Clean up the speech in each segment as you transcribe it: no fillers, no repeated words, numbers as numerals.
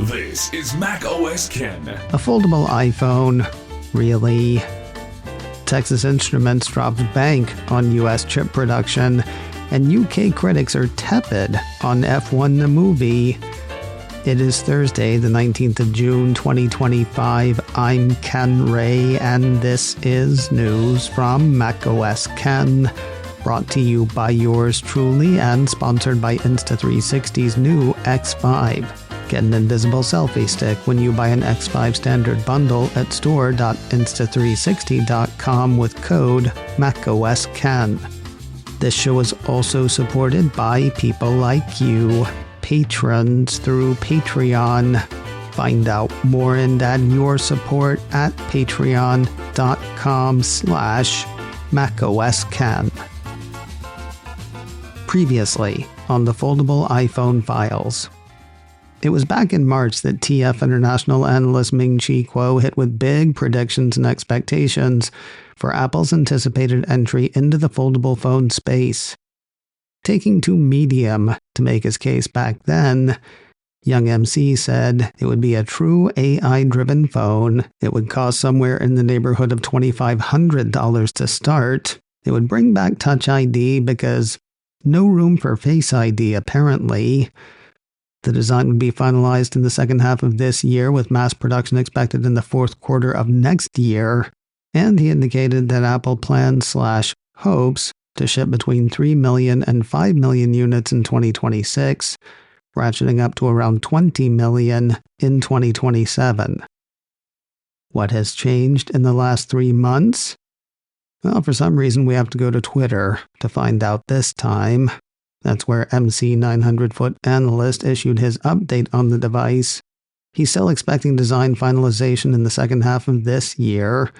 This is macOS Ken. A foldable iPhone? Really? Texas Instruments drops bank on US chip production, and UK critics are tepid on F1 the movie. It is Thursday, the 19th of June, 2025. I'm Ken Ray, and this is news from macOS Ken, brought to you by yours truly and sponsored by Insta360's new X5. Get an invisible selfie stick when you buy an X5 standard bundle at store.insta360.com with code macOSCan. This show is also supported by people like you, patrons through Patreon. Find out more and add your support at patreon.com/macOSCan. Previously on the foldable iPhone files. It was back in March that TF International analyst Ming-Chi Kuo hit with big predictions and expectations for Apple's anticipated entry into the foldable phone space. Taking to Medium to make his case back then, young MC said it would be a true AI-driven phone. It would cost somewhere in the neighborhood of $2,500 to start. It would bring back Touch ID because no room for Face ID apparently. The design would be finalized in the second half of this year, with mass production expected in the fourth quarter of next year, and he indicated that Apple plans/hopes to ship between 3 million and 5 million units in 2026, ratcheting up to around 20 million in 2027. What has changed in the last 3 months? Well, for some reason we have to go to Twitter to find out this time. That's where MC 900-foot Analyst issued his update on the device. He's still expecting design finalization in the second half of this year.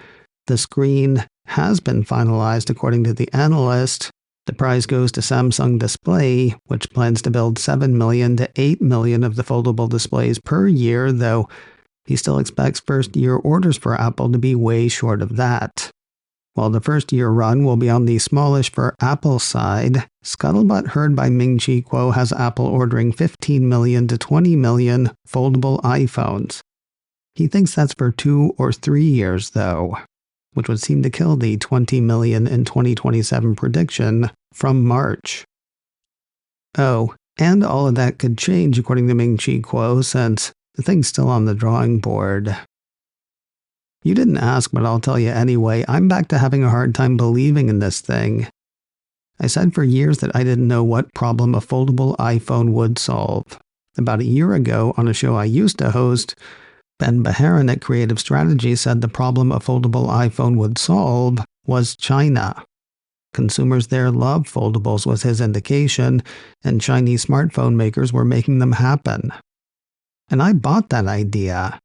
The screen has been finalized according to the Analyst. The prize goes to Samsung Display, which plans to build 7 million to 8 million of the foldable displays per year, though he still expects first-year orders for Apple to be way short of that. While the first-year run will be on the smallish for Apple's side, scuttlebutt heard by Ming-Chi Kuo has Apple ordering 15 million to 20 million foldable iPhones. He thinks that's for 2 or 3 years, though, which would seem to kill the 20 million in 2027 prediction from March. Oh, and all of that could change according to Ming-Chi Kuo, since the thing's still on the drawing board. You didn't ask, but I'll tell you anyway, I'm back to having a hard time believing in this thing. I said for years that I didn't know what problem a foldable iPhone would solve. About a year ago, on a show I used to host, Ben Baharan at Creative Strategy said the problem a foldable iPhone would solve was China. Consumers there love foldables was his indication, and Chinese smartphone makers were making them happen. And I bought that idea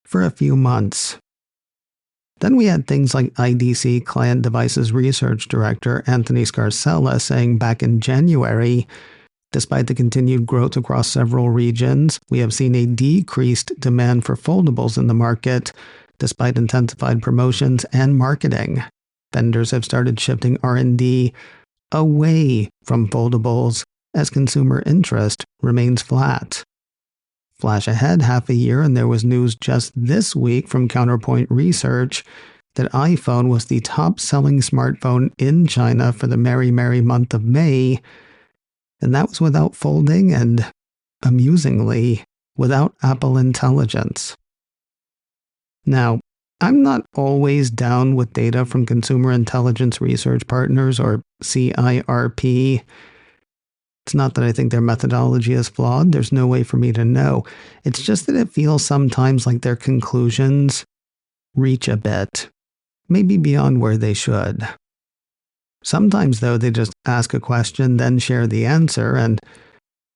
for a few months. Then we had things like IDC Client Devices Research Director Anthony Scarcella saying back in January, despite the continued growth across several regions, we have seen a decreased demand for foldables in the market, despite intensified promotions and marketing. Vendors have started shifting R&D away from foldables as consumer interest remains flat. Flash ahead half a year, and there was news just this week from Counterpoint Research that iPhone was the top-selling smartphone in China for the merry month of May, and that was without folding and, amusingly, without Apple Intelligence. Now, I'm not always down with data from Consumer Intelligence Research Partners, or CIRP. It's not that I think their methodology is flawed, there's no way for me to know. It's just that it feels sometimes like their conclusions reach a bit, maybe beyond where they should. Sometimes, though, they just ask a question, then share the answer, and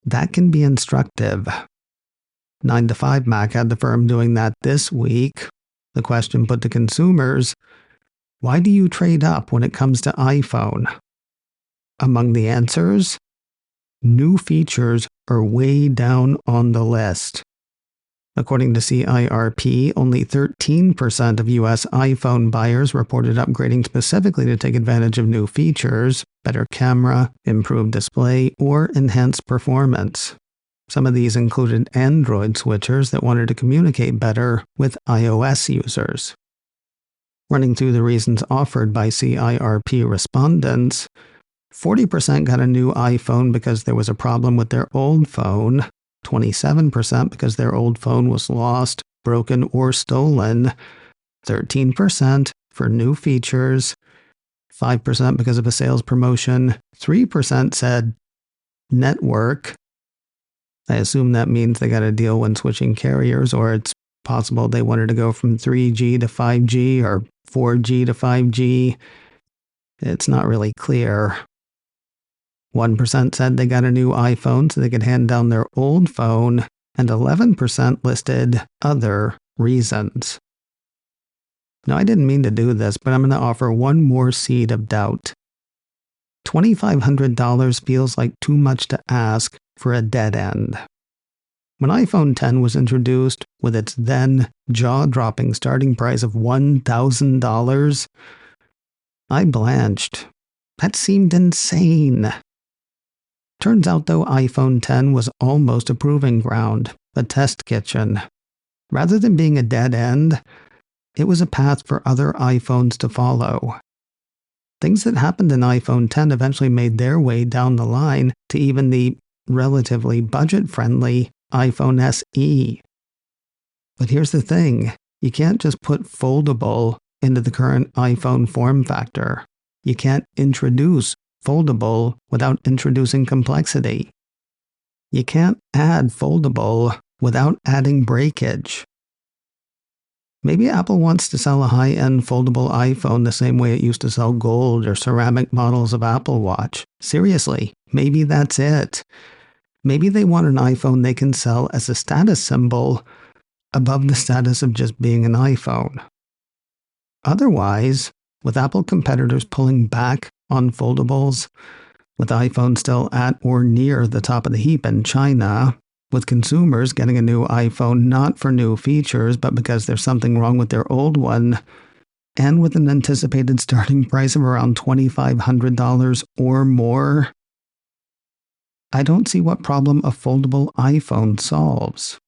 that can be instructive. 9 to 5 Mac had the firm doing that this week. The question put to consumers, why do you trade up when it comes to iPhone? Among the answers, new features are way down on the list. According to CIRP, only 13% of US iPhone buyers reported upgrading specifically to take advantage of new features, better camera, improved display, or enhanced performance. Some of these included Android switchers that wanted to communicate better with iOS users. Running through the reasons offered by CIRP respondents, 40% got a new iPhone because there was a problem with their old phone, 27% because their old phone was lost, broken, or stolen, 13% for new features, 5% because of a sales promotion, 3% said network. I assume that means they got a deal when switching carriers, or it's possible they wanted to go from 3G to 5G or 4G to 5G. It's not really clear. 1% said they got a new iPhone so they could hand down their old phone, and 11% listed other reasons. Now, I didn't mean to do this, but I'm going to offer one more seed of doubt. $2,500 feels like too much to ask for a dead end. When iPhone X was introduced with its then jaw-dropping starting price of $1,000, I blanched. That seemed insane. Turns out, though, iPhone X was almost a proving ground, a test kitchen. Rather than being a dead end, it was a path for other iPhones to follow. Things that happened in iPhone X eventually made their way down the line to even the relatively budget-friendly iPhone SE. But here's the thing, you can't just put Foldable into the current iPhone form factor. You can't introduce Foldable without introducing complexity. You can't add Foldable without adding breakage. Maybe Apple wants to sell a high-end foldable iPhone the same way it used to sell gold or ceramic models of Apple Watch. Seriously, maybe that's it. Maybe they want an iPhone they can sell as a status symbol above the status of just being an iPhone. Otherwise, with Apple competitors pulling back on foldables, with iPhone still at or near the top of the heap in China, with consumers getting a new iPhone not for new features but because there's something wrong with their old one, and with an anticipated starting price of around $2,500 or more, I don't see what problem a foldable iPhone solves.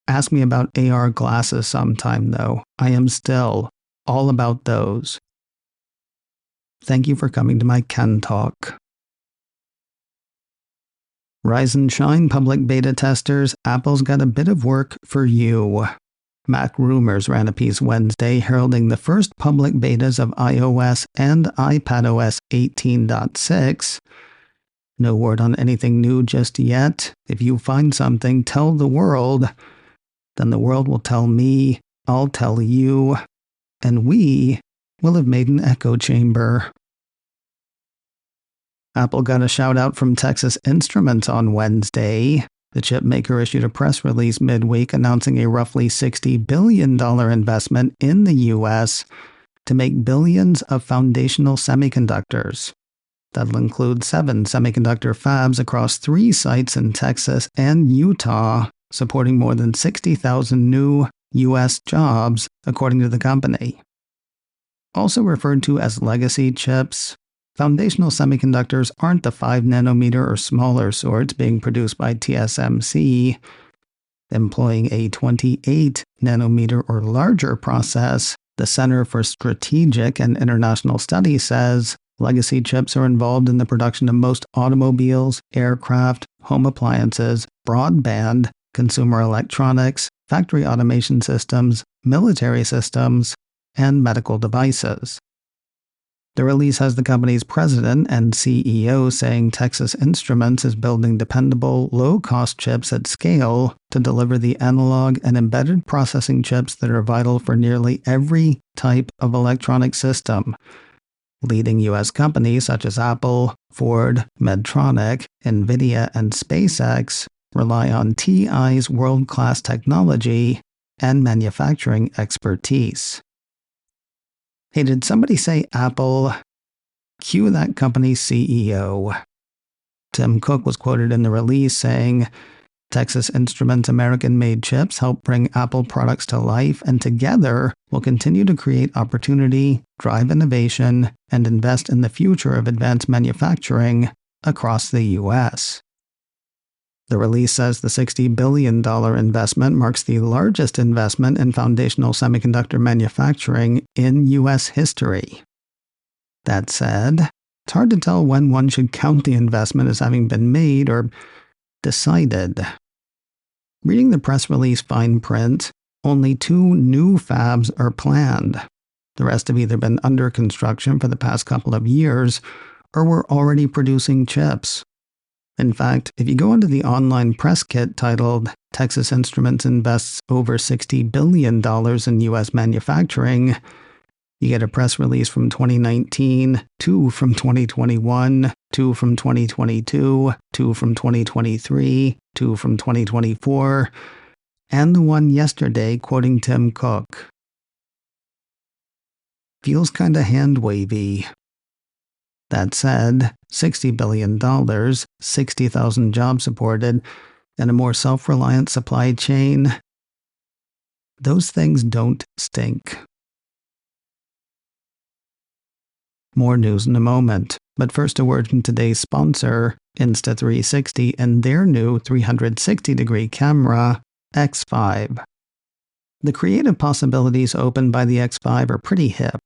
Ask me about AR glasses sometime, though. I am still all about those. Thank you for coming to my Ken Talk. Rise and shine, public beta testers. Apple's got a bit of work for you. Mac Rumors ran a piece Wednesday heralding the first public betas of iOS and iPadOS 18.6. No word on anything new just yet. If you find something, tell the world. Then the world will tell me, I'll tell you, and we will have made an echo chamber. Apple got a shout out from Texas Instruments on Wednesday. The chip maker issued a press release midweek announcing a roughly $60 billion investment in the U.S. to make billions of foundational semiconductors. That'll include 7 semiconductor fabs across 3 sites in Texas and Utah, supporting more than 60,000 new U.S. jobs, according to the company. Also referred to as legacy chips, foundational semiconductors aren't the 5-nanometer or smaller sorts being produced by TSMC. Employing a 28-nanometer or larger process, the Center for Strategic and International Studies says legacy chips are involved in the production of most automobiles, aircraft, home appliances, broadband, consumer electronics, factory automation systems, military systems, and medical devices. The release has the company's president and CEO saying Texas Instruments is building dependable, low-cost chips at scale to deliver the analog and embedded processing chips that are vital for nearly every type of electronic system. Leading U.S. companies such as Apple, Ford, Medtronic, NVIDIA, and SpaceX rely on TI's world-class technology and manufacturing expertise. Hey, did somebody say Apple? Cue that company's CEO. Tim Cook was quoted in the release saying, Texas Instruments' American-made chips help bring Apple products to life, and together will continue to create opportunity, drive innovation, and invest in the future of advanced manufacturing across the U.S. The release says the $60 billion investment marks the largest investment in foundational semiconductor manufacturing in U.S. history. That said, it's hard to tell when one should count the investment as having been made or decided. Reading the press release fine print, only 2 new fabs are planned. The rest have either been under construction for the past couple of years or were already producing chips. In fact, if you go into the online press kit titled Texas Instruments Invests Over $60 billion in U.S. Manufacturing, you get a press release from 2019, 2 from 2021, 2 from 2022, 2 from 2023, 2 from 2024, and the one yesterday quoting Tim Cook. Feels kinda hand-wavy. That said, $60 billion, 60,000 jobs supported, and a more self-reliant supply chain, those things don't stink. More news in a moment, but first a word from today's sponsor, Insta360, and their new 360-degree camera, X5. The creative possibilities opened by the X5 are pretty hip.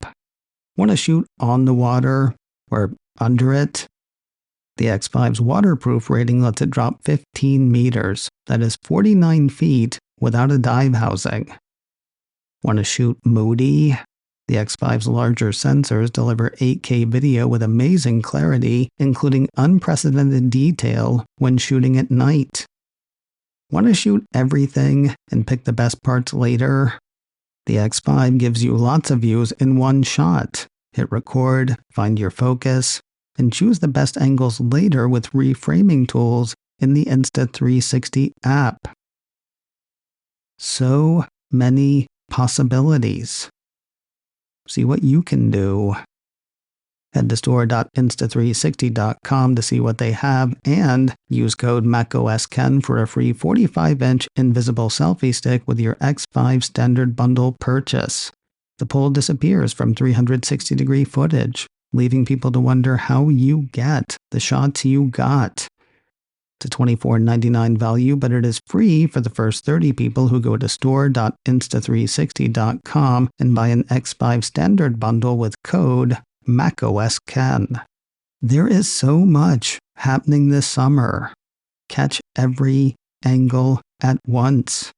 Want to shoot on the water or under it? The X5's waterproof rating lets it drop 15 meters, that is 49 feet, without a dive housing. Want to shoot moody? The X5's larger sensors deliver 8K video with amazing clarity, including unprecedented detail when shooting at night. Want to shoot everything and pick the best parts later? The X5 gives you lots of views in one shot. Hit record, find your focus, and choose the best angles later with reframing tools in the Insta360 app. So many possibilities. See what you can do. Head to store.insta360.com to see what they have and use code MacOSKen for a free 45-inch invisible selfie stick with your X5 standard bundle purchase. The pole disappears from 360-degree footage, leaving people to wonder how you get the shots you got. It's a $24.99 value, but it is free for the first 30 people who go to store.insta360.com and buy an X5 standard bundle with code MacOSKen. There is so much happening this summer. Catch every angle at once.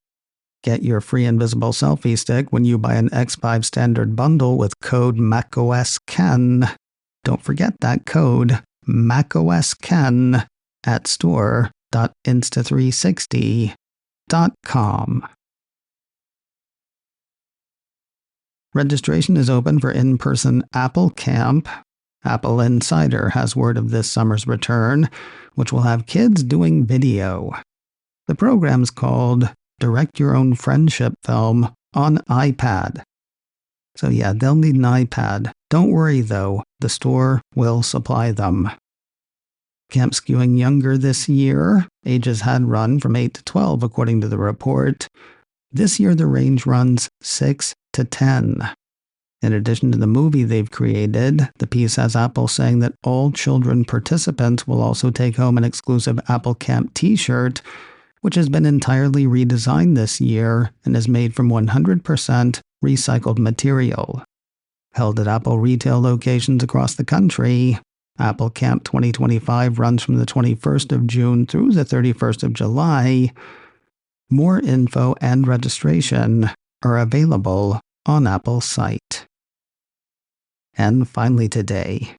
Get your free invisible selfie stick when you buy an X5 standard bundle with code MacOSKen. Don't forget that code MacOSKen at store.insta360.com. Registration is open for in-person Apple Camp. Apple Insider has word of this summer's return, which will have kids doing video. The program's called Direct Your Own Friendship Film on iPad. So yeah, they'll need an iPad. Don't worry though, the store will supply them. Camp skewing younger this year. Ages had run from 8 to 12 according to the report. This year the range runs 6 to 10. In addition to the movie they've created, the piece has Apple saying that all children participants will also take home an exclusive Apple Camp t-shirt, which has been entirely redesigned this year and is made from 100% recycled material. Held at Apple retail locations across the country, Apple Camp 2025 runs from the 21st of June through the 31st of July. More info and registration are available on Apple's site. And finally today,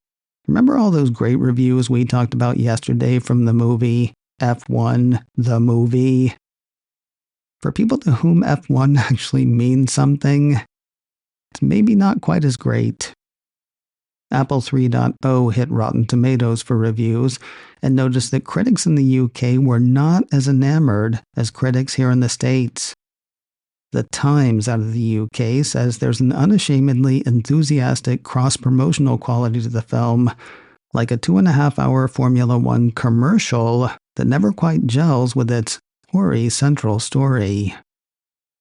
remember all those great reviews we talked about yesterday from the movie F1, the movie? For people to whom F1 actually means something, it's maybe not quite as great. Apple 3.0 hit Rotten Tomatoes for reviews and noticed that critics in the UK were not as enamored as critics here in the States. The Times out of the UK says there's an unashamedly enthusiastic cross-promotional quality to the film, like a 2.5-hour Formula One commercial that never quite gels with its hoary central story.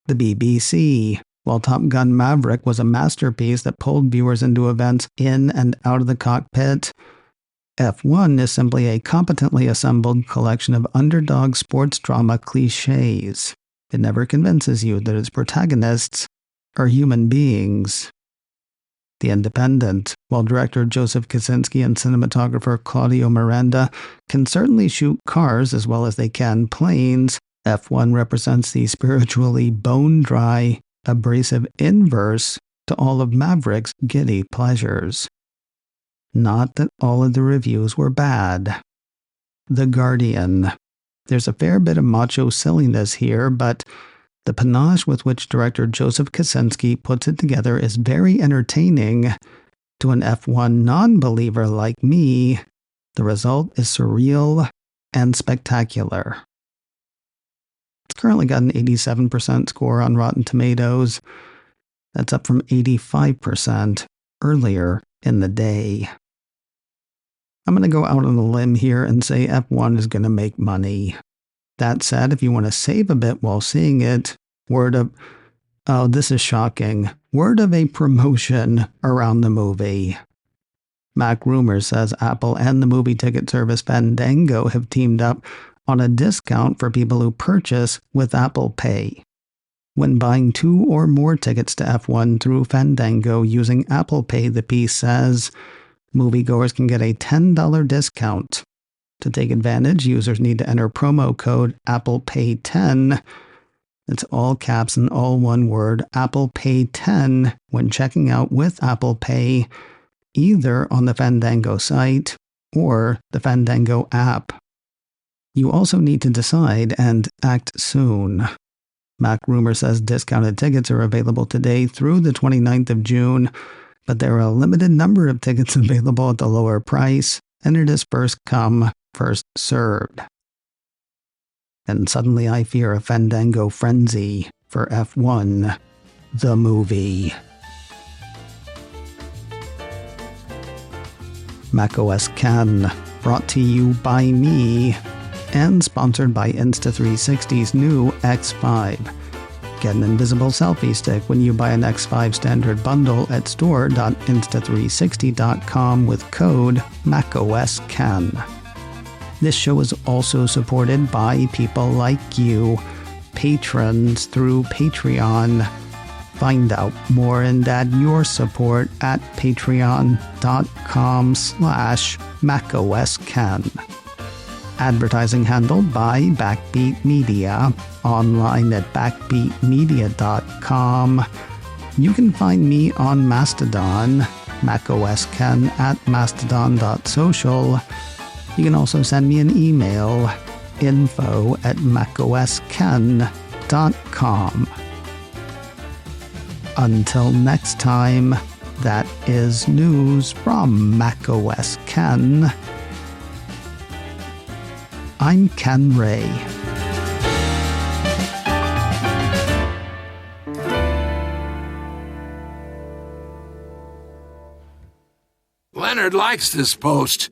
The BBC, while Top Gun Maverick was a masterpiece that pulled viewers into events in and out of the cockpit, F1 is simply a competently assembled collection of underdog sports drama cliches. It never convinces you that its protagonists are human beings. The Independent, while director Joseph Kosinski and cinematographer Claudio Miranda can certainly shoot cars as well as they can planes, F1 represents the spiritually bone-dry, abrasive inverse to all of Maverick's giddy pleasures. Not that all of the reviews were bad. The Guardian. There's a fair bit of macho silliness here, but the panache with which director Joseph Kosinski puts it together is very entertaining. To an F1 non-believer like me, the result is surreal and spectacular. It's currently got an 87% score on Rotten Tomatoes. That's up from 85% earlier in the day. I'm going to go out on a limb here and say F1 is going to make money. That said, if you want to save a bit while seeing it, word of a promotion around the movie. Mac Rumors says Apple and the movie ticket service Fandango have teamed up on a discount for people who purchase with Apple Pay. When buying 2 or more tickets to F1 through Fandango using Apple Pay, the piece says, moviegoers can get a $10 discount. To take advantage, users need to enter promo code ApplePay10. It's all caps and all one word, ApplePay10, when checking out with Apple Pay, either on the Fandango site or the Fandango app. You also need to decide and act soon. Mac Rumor says discounted tickets are available today through the 29th of June, but there are a limited number of tickets available at the lower price, and it is first come, first served. And suddenly I fear a Fandango frenzy for F1, the movie. macOS Can, brought to you by me, and sponsored by Insta360's new X5. Get an invisible selfie stick when you buy an X5 standard bundle at store.insta360.com with code macOScan. This show is also supported by people like you, patrons through Patreon. Find out more and add your support at patreon.com/macOScan. Advertising handled by Backbeat Media, online at backbeatmedia.com. You can find me on Mastodon, macOScan at mastodon.social. You can also send me an email, info@macoscan.com. Until next time, that is news from macOS Ken. I'm Ken Ray. Leonard likes this post.